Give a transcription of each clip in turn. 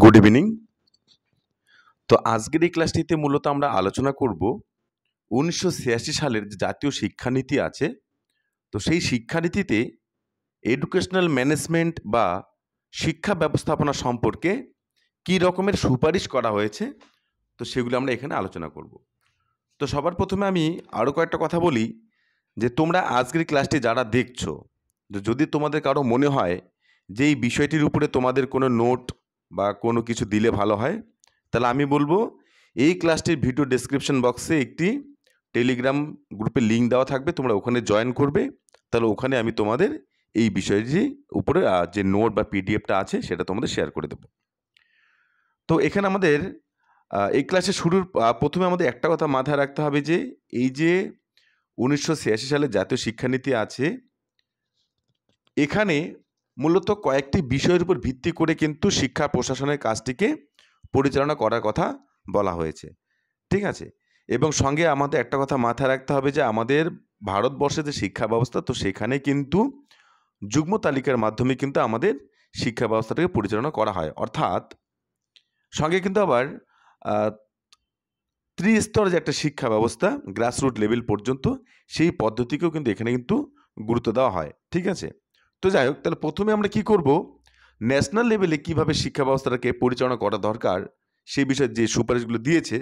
Good evening. তো আজকের এই ক্লাসটিতে মূলত আমরা আলোচনা করব 1986 সালের যে জাতীয় শিক্ষানীতি আছে, তো সেই শিক্ষানীতিতে এডুকেশনাল ম্যানেজমেন্ট বা শিক্ষা ব্যবস্থাপনা সম্পর্কে কী রকমের সুপারিশ করা হয়েছে, তো সেগুলো আমরা এখানে আলোচনা করব। তো সবার প্রথমে আমি আরও কয়েকটা কথা বলি যে তোমরা আজকের ক্লাসটি যারা দেখছো, যদি তোমাদের কারো মনে হয় যে এই বিষয়টির উপরে তোমাদের কোনো নোট বা কোনো কিছু দিলে ভালো হয়, তাহলে আমি বলবো এই ক্লাসটির ভিডিও ডেসক্রিপশন বক্সে একটি টেলিগ্রাম গ্রুপে লিঙ্ক দেওয়া থাকবে, তোমরা ওখানে জয়েন করবে। তাহলে ওখানে আমি তোমাদের এই বিষয়টি উপরে যে নোট বা পিডিএফটা আছে সেটা তোমাদের শেয়ার করে দেবো। তো এখানে আমাদের এই ক্লাসের শুরুর প্রথমে আমাদের একটা কথা মাথায় রাখতে হবে যে এই যে 1986 সালে জাতীয় শিক্ষানীতি আছে, এখানে মূলত কয়েকটি বিষয়ের উপর ভিত্তি করে কিন্তু শিক্ষা প্রশাসনের কাজটিকে পরিচালনা করার কথা বলা হয়েছে, ঠিক আছে। এবং সঙ্গে আমাদের একটা কথা মাথায় রাখতে হবে যে আমাদের ভারতবর্ষের যে শিক্ষা ব্যবস্থা, তো সেখানে কিন্তু যুগ্ম তালিকার মাধ্যমে কিন্তু আমাদের শিক্ষা ব্যবস্থাটাকে পরিচালনা করা হয়, অর্থাৎ সঙ্গে কিন্তু আবার ত্রিস্তর যে একটা শিক্ষা ব্যবস্থা গ্রাসরুট লেভেল পর্যন্ত, সেই পদ্ধতিকেও কিন্তু এখানে কিন্তু গুরুত্ব দেওয়া হয়, ঠিক আছে। তো যাই হোক, তাহলে প্রথমে আমরা কি করব, ন্যাশনাল লেভেলে কিভাবে শিক্ষা ব্যবস্থাটাকে পরিচালনা করা দরকার সেই বিষয়ে যে সুপারিশগুলো দিয়েছে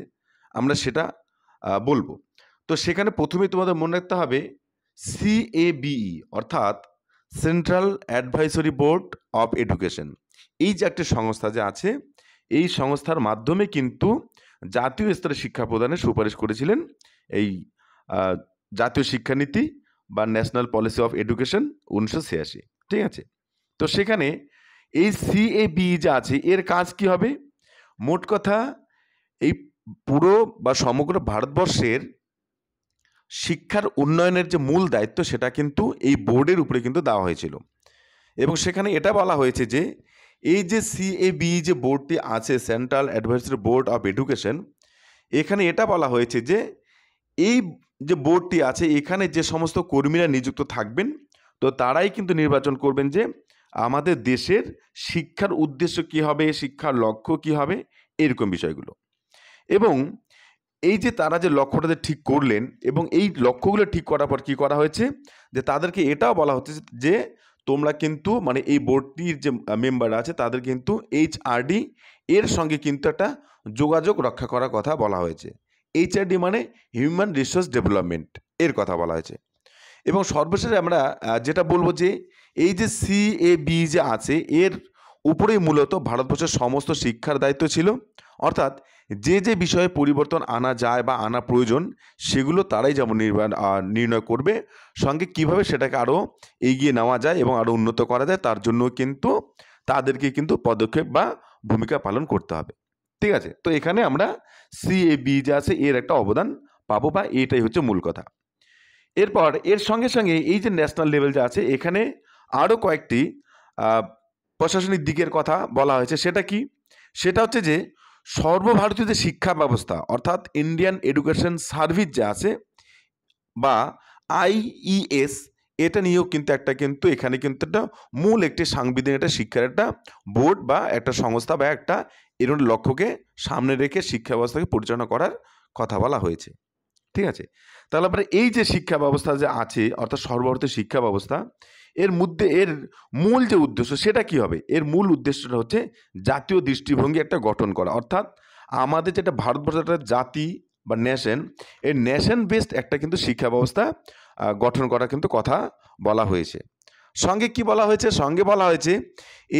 আমরা সেটা বলবো। তো সেখানে প্রথমেই তোমাদের মনে রাখতে হবে CABE অর্থাৎ central advisory board of education, এই যে একটা সংস্থা যে আছে, এই সংস্থার মাধ্যমে কিন্তু জাতীয় স্তরে শিক্ষা প্রদানের সুপারিশ করেছিলেন এই জাতীয় শিক্ষানীতি বা ন্যাশনাল পলিসি অফ এডুকেশন 1986, ঠিক আছে। তো সেখানে এই CABE যে আছে এর কাজ কি হবে, মোট কথা এই পুরো বা সমগ্র ভারতবর্ষের শিক্ষার উন্নয়নের যে মূল দায়িত্ব সেটা কিন্তু এই বোর্ডের উপরে কিন্তু দেওয়া হয়েছিল। এবং সেখানে এটা বলা হয়েছে যে এই যে CABE যে বোর্ডটি আছে, central advisory board of education, এখানে এটা বলা হয়েছে যে এই যে বোর্ডটি আছে এখানে যে সমস্ত কর্মীরা নিযুক্ত থাকবেন, তো তারাই কিন্তু নির্বাচন করবেন যে আমাদের দেশের শিক্ষার উদ্দেশ্য কী হবে, শিক্ষার লক্ষ্য কী হবে, এরকম বিষয়গুলো। এবং এই যে তারা যে লক্ষ্যটা যে ঠিক করলেন, এবং এই লক্ষ্যগুলো ঠিক করার পর কী করা হয়েছে যে তাদেরকে এটাও বলা হচ্ছে যে তোমরা কিন্তু মানে এই বোর্ডটির যে মেম্বার আছে তাদের কিন্তু HRD এর সঙ্গে কিন্তু একটা যোগাযোগ রক্ষা করার কথা বলা হয়েছে। HRD মানে হিউম্যান রিসোর্স ডেভেলপমেন্ট, এর কথা বলা হয়েছে। এবং সর্বশেষে আমরা যেটা বলবো যে এই যে CABE যে আছে এর উপরেই মূলত ভারতবর্ষের সমস্ত শিক্ষার দায়িত্ব ছিল, অর্থাৎ যে যে বিষয়ে পরিবর্তন আনা যায় বা আনা প্রয়োজন সেগুলো তারাই যেমন নির্ণয় করবে, সঙ্গে কিভাবে সেটাকে আরও এগিয়ে নেওয়া যায় এবং আরও উন্নত করা যায় তার জন্য কিন্তু তাদেরকে কিন্তু পদক্ষেপ বা ভূমিকা পালন করতে হবে, ঠিক আছে। তো এখানে আমরা CABE যে আছে এর একটা অবদান পাবো, বা এটাই হচ্ছে মূল কথা। এরপর এর সঙ্গে সঙ্গে এই যে ন্যাশনাল লেভেল যে আছে এখানে আরও কয়েকটি প্রশাসনিক দিকের কথা বলা হয়েছে। সেটা কি, সেটা হচ্ছে যে সর্বভারতীয় যে শিক্ষা ব্যবস্থা অর্থাৎ ইন্ডিয়ান এডুকেশন সার্ভিস যে আছে বা IES, এটা নিয়েও কিন্তু এখানে কিন্তু একটা মূল একটি সাংবিধানিক একটা শিক্ষার একটা বোর্ড বা একটা সংস্থা বা একটা এর লক্ষ্যকে সামনে রেখে শিক্ষা ব্যবস্থাকে পরিচালনা করার কথা বলা হয়েছে, ঠিক আছে। তাহলে আপনার এই যে শিক্ষা ব্যবস্থা যে আছে অর্থাৎ সর্বভারতীয় শিক্ষা ব্যবস্থা, এর মধ্যে এর মূল যে উদ্দেশ্য সেটা কি হবে, এর মূল উদ্দেশ্যটা হচ্ছে জাতীয় দৃষ্টিভঙ্গি একটা গঠন করা, অর্থাৎ আমাদের যেটা ভারতবর্ষের একটা জাতি বা নেশন, এই নেশন বেসড একটা কিন্তু শিক্ষা ব্যবস্থা গঠন করা কিন্তু কথা বলা হয়েছে। সঙ্গে কি বলা হয়েছে, সঙ্গে বলা হয়েছে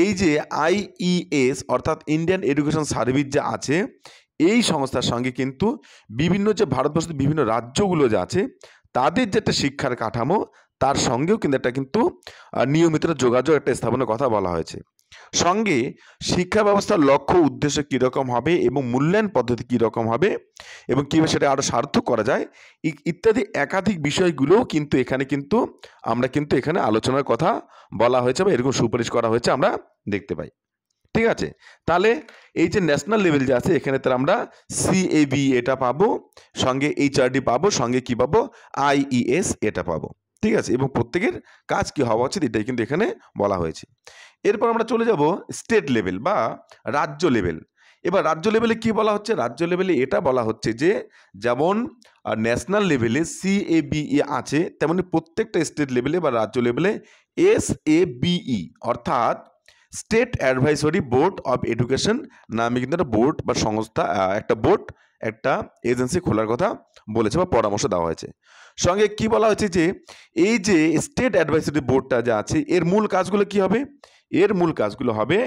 এই যে IES অর্থাৎ ইন্ডিয়ান এডুকেশন সার্ভিস যে আছে এই সংস্থার সঙ্গে কিন্তু বিভিন্ন যে ভারতবর্ষের বিভিন্ন রাজ্যগুলো যে আছে তাদের যে একটা শিক্ষার কাঠামো তার সঙ্গেও কিন্তু একটা কিন্তু নিয়মিত যোগাযোগ একটা স্থাপনের কথা বলা হয়েছে। সঙ্গে শিক্ষা ব্যবস্থার লক্ষ্য উদ্দেশ্য কীরকম হবে এবং মূল্যায়ন পদ্ধতি কীরকম হবে এবং কীভাবে সেটা আরও সার্থক করা যায় ইত্যাদি একাধিক বিষয়গুলোও কিন্তু আমরা কিন্তু এখানে আলোচনার কথা বলা হয়েছে বা এরকম সুপারিশ করা হয়েছে আমরা দেখতে পাই, ঠিক আছে। তাহলে এই যে ন্যাশনাল লেভেল যে আছে এখানে তার আমরা CABE এটা পাবো, সঙ্গে HRD পাবো, সঙ্গে কি পাবো IES এটা পাবো, ঠিক আছে। এবং প্রত্যেকের কাজ কি হওয়া উচিত এটাই কিন্তু এখানে বলা হয়েছে। এরপর আমরা চলে যাব স্টেট লেভেল বা রাজ্য লেভেল। এবার রাজ্য লেভেলে কি বলা হচ্ছে? রাজ্য লেভেলে এটা বলা হচ্ছে যে যেমন ন্যাশনাল লেভেলে CABE আছে, তেমনি প্রত্যেকটা স্টেট লেভেলে বা রাজ্য লেভেলে SABE অর্থাৎ state advisory board of education নামে কিন্তু একটা বোর্ড বা সংস্থা, একটা বোর্ড, একটা এজেন্সি খোলার কথা বলেছে বা পরামর্শ দেওয়া হয়েছে। সঙ্গে কি বলা হয়েছে যে এই যে স্টেট অ্যাডভাইসরি বোর্ডটা যা আছে এর মূল কাজগুলো কি হবে? এর মূল কাজগুলো হবে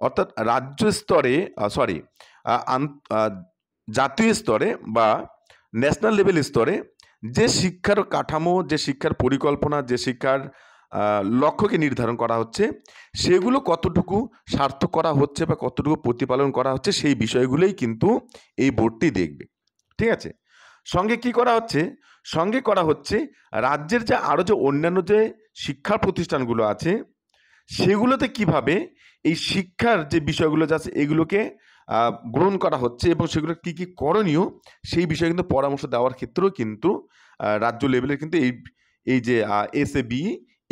অর্থাৎ রাজ্য স্তরে জাতীয় স্তরে বা ন্যাশনাল লেভেল স্তরে যে শিক্ষার কাঠামো, যে শিক্ষার পরিকল্পনা, যে শিক্ষার লক্ষ্যকে নির্ধারণ করা হচ্ছে সেগুলো কতটুকু সার্থক করা হচ্ছে বা কতটুকু প্রতিপালন করা হচ্ছে সেই বিষয়গুলোই কিন্তু এই বোর্ডটি দেখবে। ঠিক আছে? সঙ্গে কি করা হচ্ছে? সঙ্গে করা হচ্ছে রাজ্যের যে আরও যে অন্যান্য যে শিক্ষা প্রতিষ্ঠানগুলো আছে সেগুলোতে কিভাবে এই শিক্ষার যে বিষয়গুলো যা আছে এগুলোকে গ্রহণ করা হচ্ছে এবং সেগুলো কি কি করণীয় সেই বিষয়ে কিন্তু পরামর্শ দেওয়ার ক্ষেত্রেও কিন্তু রাজ্য লেভেলের কিন্তু এই যে SABE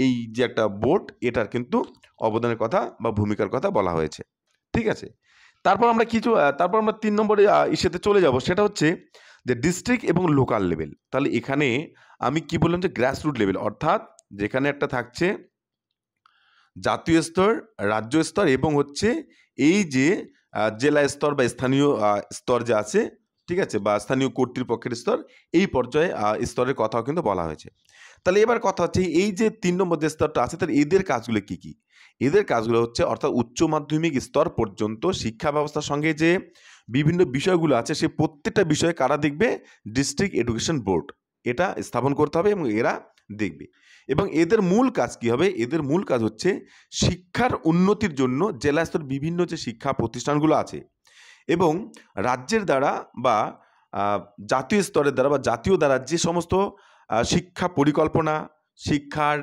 এই যে একটা বোর্ড এটার কিন্তু অবদানের কথা বা ভূমিকার কথা বলা হয়েছে। ঠিক আছে? তারপর আমরা 3 নম্বরে ইস্যুতে চলে যাব, সেটা হচ্ছে যে ডিস্ট্রিক্ট এবং লোকাল লেভেল। তাহলে এখানে আমি কি বললাম যে গ্রাসরুট লেভেল অর্থাৎ যেখানে একটা থাকছে জাতীয় স্তর, রাজ্য স্তর এবং হচ্ছে এই যে জেলা স্তর বা স্থানীয় স্তর যে আছে, ঠিক আছে, বা স্থানীয় কর্তৃপক্ষের স্তর, এই পর্যায়ে স্তরের কথাও কিন্তু বলা হয়েছে। তাহলে এবার কথা হচ্ছে এই যে 3 নম্বর যে স্তরটা আছে তাহলে এদের কাজগুলো কি কি? এদের কাজগুলো হচ্ছে অর্থাৎ উচ্চ মাধ্যমিক স্তর পর্যন্ত শিক্ষা ব্যবস্থার সঙ্গে যে বিভিন্ন বিষয়গুলো আছে সেই প্রত্যেকটা বিষয়ে কারা দেখবে? ডিস্ট্রিক্ট এডুকেশন বোর্ড এটা স্থাপন করতে হবে এবং এরা দেখবে। এবং এদের মূল কাজ কি হবে? এদের মূল কাজ হচ্ছে শিক্ষার উন্নতির জন্য জেলা স্তর বিভিন্ন যে শিক্ষা প্রতিষ্ঠানগুলো আছে এবং রাজ্যের দ্বারা বা জাতীয় স্তরের দ্বারা বা জাতীয় দ্বারা যে সমস্ত শিক্ষা পরিকল্পনা, শিক্ষার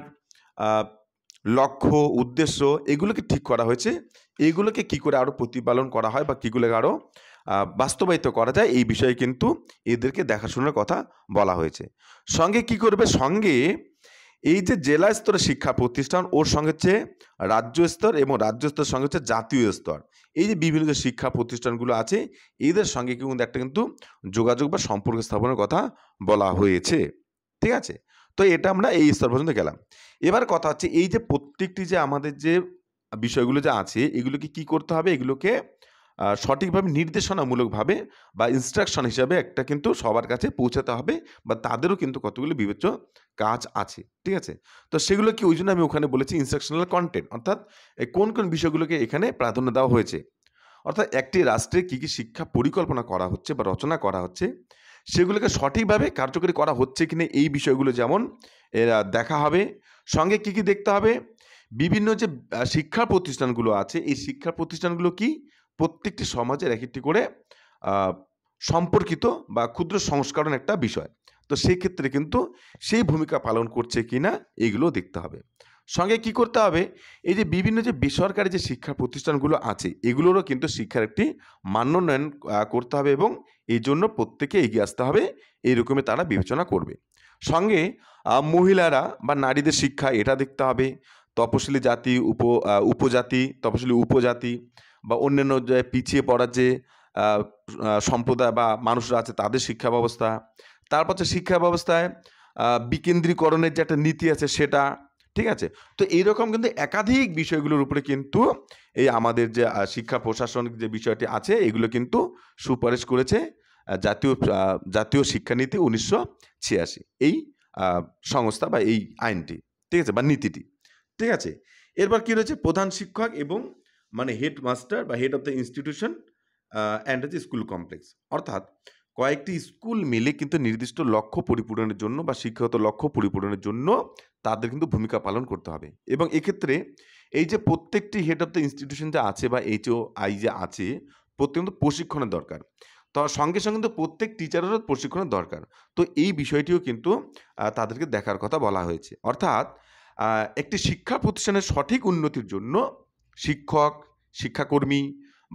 লক্ষ্য, উদ্দেশ্য এগুলোকে ঠিক করা হয়েছে, এগুলোকে কি করে আরও প্রতিপালন করা হয় বা কীগুলোকে আরও বাস্তবায়িত করা যায় এই বিষয়ে কিন্তু এদেরকে দেখাশোনার কথা বলা হয়েছে। সঙ্গে কি করবে? সঙ্গে এই যে জেলা স্তরের শিক্ষা প্রতিষ্ঠান ওর সঙ্গে হচ্ছে রাজ্য স্তর এবং রাজ্য স্তরের সঙ্গে হচ্ছে জাতীয় স্তর, এই যে বিভিন্ন যে শিক্ষা প্রতিষ্ঠানগুলো আছে এদের সঙ্গে কিন্তু একটা কিন্তু যোগাযোগ বা সম্পর্ক স্থাপনের কথা বলা হয়েছে। ঠিক আছে? তো এটা আমরা এই স্তর পর্যন্ত গেলাম। এবার কথা হচ্ছে এই যে প্রত্যেকটি যে আমাদের যে বিষয়গুলো যে আছে এগুলোকে কি করতে হবে? এগুলোকে সঠিকভাবে নির্দেশনামূলকভাবে বা ইনস্ট্রাকশন হিসাবে একটা কিন্তু সবার কাছে পৌঁছাতে হবে বা তাদেরও কিন্তু কতগুলো বিবেচ্য কাজ আছে। ঠিক আছে? তো সেগুলো কি ওই জন্য আমি ওখানে বলেছি ইনস্ট্রাকশনাল কন্টেন্ট অর্থাৎ কোন কোন বিষয়গুলোকে এখানে প্রাধান্য দেওয়া হয়েছে। অর্থাৎ একটি রাষ্ট্রে কী কী শিক্ষা পরিকল্পনা করা হচ্ছে বা রচনা করা হচ্ছে সেগুলোকে সঠিকভাবে কার্যকরী করা হচ্ছে কিনা এই বিষয়গুলো যেমন দেখা হবে। সঙ্গে কি কি দেখতে হবে? বিভিন্ন যে শিক্ষা প্রতিষ্ঠানগুলো আছে এই শিক্ষা প্রতিষ্ঠানগুলো কি প্রত্যেকটি সমাজের এক একটি করে সম্পর্কিত বা ক্ষুদ্র সংস্করণ একটা বিষয়। তো সেই ক্ষেত্রে কিন্তু সেই ভূমিকা পালন করছে কিনা এগুলো দেখতে হবে। সঙ্গে কি করতে হবে? এই যে বিভিন্ন যে বেসরকারি যে শিক্ষা প্রতিষ্ঠানগুলো আছে এগুলোরও কিন্তু শিক্ষার একটি মানোন্নয়ন করতে হবে এবং এই জন্য প্রত্যেকে এগিয়ে আসতে হবে, এইরকমই তারা বিবেচনা করবে। সঙ্গে মহিলারা বা নারীদের শিক্ষা এটা দেখতে হবে। তপশিলি জাতি, উপজাতি, তপশিলি উপজাতি বা অন্যান্য যে পিছিয়ে পড়া যে সম্প্রদায় বা মানুষরা আছে তাদের শিক্ষা ব্যবস্থা। তারপর হচ্ছে শিক্ষা ব্যবস্থায় বিকেন্দ্রীকরণের যে একটা নীতি আছে সেটা। ঠিক আছে? তো এইরকম কিন্তু একাধিক বিষয়গুলোর উপরে কিন্তু এই আমাদের যে শিক্ষা প্রশাসনিক যে বিষয়টি আছে এগুলো কিন্তু সুপারিশ করেছে জাতীয় শিক্ষানীতি 1986 এই সংস্থা বা এই আইনটি। ঠিক আছে? বা নীতিটি। ঠিক আছে? এরপর কি রয়েছে? প্রধান শিক্ষক এবং মানে হেডমাস্টার বা head of the institution and the school complex অর্থাৎ কয়েকটি স্কুল মিলে কিন্তু নির্দিষ্ট লক্ষ্য পরিপূরণের জন্য বা শিক্ষাগত লক্ষ্য পরিপূরণের জন্য তাদের কিন্তু ভূমিকা পালন করতে হবে এবং এক্ষেত্রে এই যে প্রত্যেকটি হেড অফ দ্য ইনস্টিটিউশন যে আছে বা HOI যে আছে প্রত্যেক কিন্তু প্রশিক্ষণের দরকার। তো সঙ্গে সঙ্গে কিন্তু প্রত্যেক টিচারেরও প্রশিক্ষণের দরকার। তো এই বিষয়টিও কিন্তু তাদেরকে দেখার কথা বলা হয়েছে। অর্থাৎ একটি শিক্ষা প্রতিষ্ঠানের সঠিক উন্নতির জন্য শিক্ষক, শিক্ষাকর্মী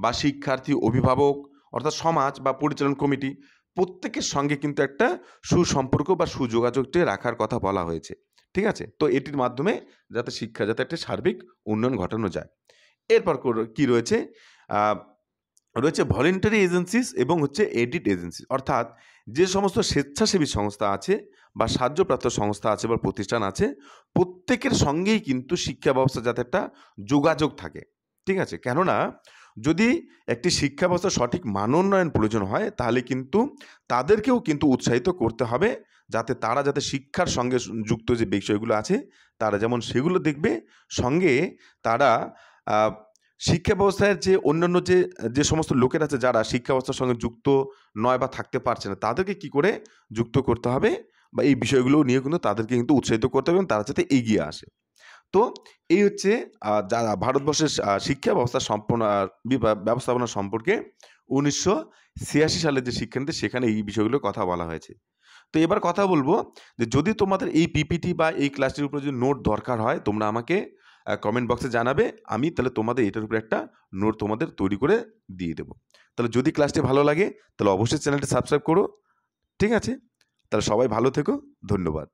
বা শিক্ষার্থী, অভিভাবক অর্থাৎ সমাজ বা পরিচালন কমিটি প্রত্যেকের সঙ্গে কিন্তু একটা সুসম্পর্ক বা সুযোগাযোগটি রাখার কথা বলা হয়েছে। ঠিক আছে? তো এটির মাধ্যমে যাতে শিক্ষা যাতে একটা সার্বিক উন্নয়ন ঘটানো যায়। এরপর কি রয়েছে? আ রয়েছে ভলেন্টারি এজেন্সিস এবং হচ্ছে এডিট এজেন্সি। অর্থাৎ যে সমস্ত স্বেচ্ছাসেবী সংস্থা আছে বা সাহায্যপ্রাপ্ত সংস্থা আছে বা প্রতিষ্ঠান আছে, প্রত্যেকের সঙ্গেই কিন্তু শিক্ষা ব্যবস্থা যাতে একটা যোগাযোগ থাকে। ঠিক আছে? কেননা যদি একটি শিক্ষা ব্যবস্থার সঠিক মানোন্নয়ন প্রয়োজন হয়, তাহলে কিন্তু তাদেরকেও কিন্তু উৎসাহিত করতে হবে, যাতে তারা যাতে শিক্ষার সঙ্গে যুক্ত যে বিষয়গুলো আছে, তারা যেমন সেগুলো দেখবে, সঙ্গে তারা আ শিক্ষা ব্যবস্থায় যে অন্যান্য যে সমস্ত লোকেরা আছে যারা শিক্ষা ব্যবস্থার সঙ্গে যুক্ত নয় বা থাকতে পারছে না, তাদেরকে কি করে যুক্ত করতে হবে বা এই বিষয়গুলো নিয়ে কিন্তু তাদেরকে কিন্তু উৎসাহিত করতে হবে এবং তারা যাতে এগিয়ে আসে। তো এই হচ্ছে যারা ভারতবর্ষের শিক্ষা ব্যবস্থা সম্পূর্ণ ব্যবস্থাপনা সম্পর্কে ১৯৮৬ সালের যে শিক্ষানীতি সেখানে এই বিষয়গুলোর কথা বলা হয়েছে। তো এবার কথা বলবো যে যদি তোমাদের এই পিপিটি বা এই ক্লাসটির উপরে যদি নোট দরকার হয়, তোমরা আমাকে কমেন্ট বক্সে জানাবে। আমি তাহলে তোমাদের এটার উপরে একটা নোট তোমাদের তৈরি করে দিয়ে দেবো। তাহলে যদি ক্লাসটি ভালো লাগে তাহলে অবশ্যই চ্যানেলটি সাবস্ক্রাইব করো। ঠিক আছে? তাহলে সবাই ভালো থেকো। ধন্যবাদ।